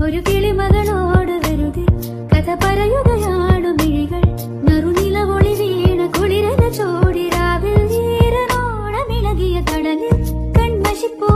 ഒരു കിളിമകളോട് വെറുതെ കഥ പറയുകയാണു മിഴികൾ. നറുനിലവൊളി വീണ കുളിരന ചോടിരാവിൽ ഈരനോണമിളകിയ കടലിൽ കൺമഷിപ്പോ